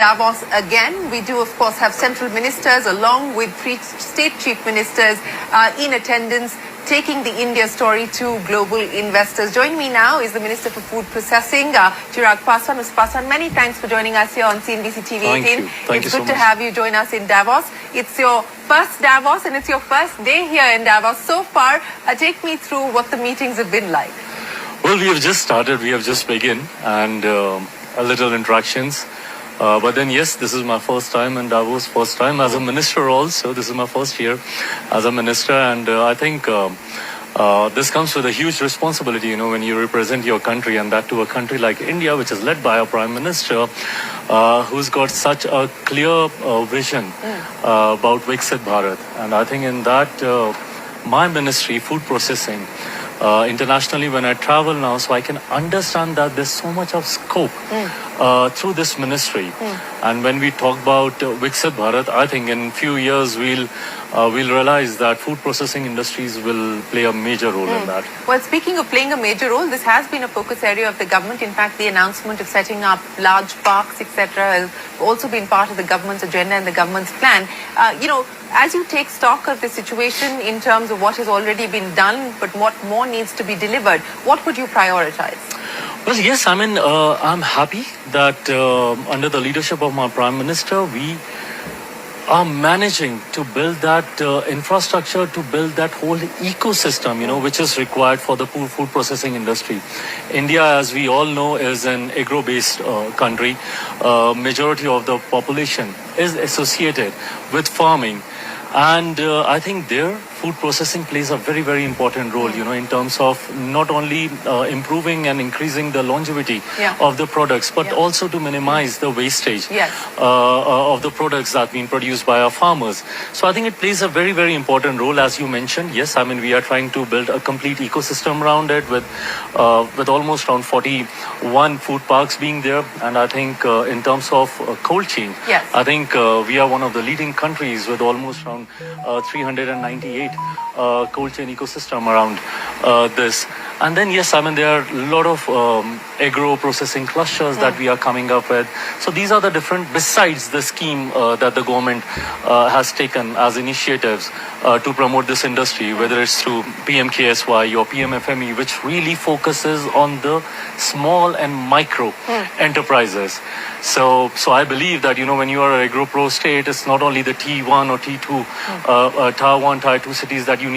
Davos again. We do, of course, have central ministers along with three state chief ministers in attendance, taking the India story to global investors. Joining me now is the Minister for Food Processing, Chirag Paswan. Mr. Paswan, many thanks for joining us here on CNBC TV 18. Thank you. It's good to have you join us in Davos. It's your first Davos and it's your first day here in Davos. So far, take me through what the meetings have been like. Well, we have just started. We have just begun and a little interactions. But then, yes, this is my first time in Davos, first time as a minister also. This is my first year as a minister. And I think this comes with a huge responsibility, you know, when you represent your country, and that to a country like India, which is led by a prime minister who's got such a clear vision about Viksit Bharat. And I think in that, my ministry, food processing, internationally when I travel now, so I can understand that there's so much of scope through this ministry. And when we talk about Viksit Bharat, I think in few years we'll realize that food processing industries will play a major role in that. Well, speaking of playing a major role, this has been a focus area of the government. In fact, the announcement of setting up large parks, etc., has also been part of the government's agenda and the government's plan. You know, as you take stock of the situation in terms of what has already been done, but what more needs to be delivered, what would you prioritize? Well, yes, I mean, I'm happy that under the leadership of my Prime Minister, we are managing to build that infrastructure, to build that whole ecosystem, you know, which is required for the food processing industry. India, as we all know, is an agro-based country. Majority of the population is associated with farming. And I think there, food processing plays a very, very important role, you know, in terms of not only improving and increasing the longevity of the products, but also to minimize the wastage of the products that have been produced by our farmers. So I think it plays a very, very important role, as you mentioned. Yes, I mean, we are trying to build a complete ecosystem around it with almost around 41 food parks being there. And I think in terms of cold chain, I think we are one of the leading countries with almost around 398 cold chain ecosystem around this. And then, yes, I mean, there are a lot of agro processing clusters that we are coming up with. So these are the different, besides the scheme that the government has taken as initiatives to promote this industry, whether it's through PMKSY or PMFME, which really focuses on the small and micro enterprises. So I believe that, you know, when you are an agro pro state, it's not only the T1 or T2, Tier 1, Tier 2 cities that you need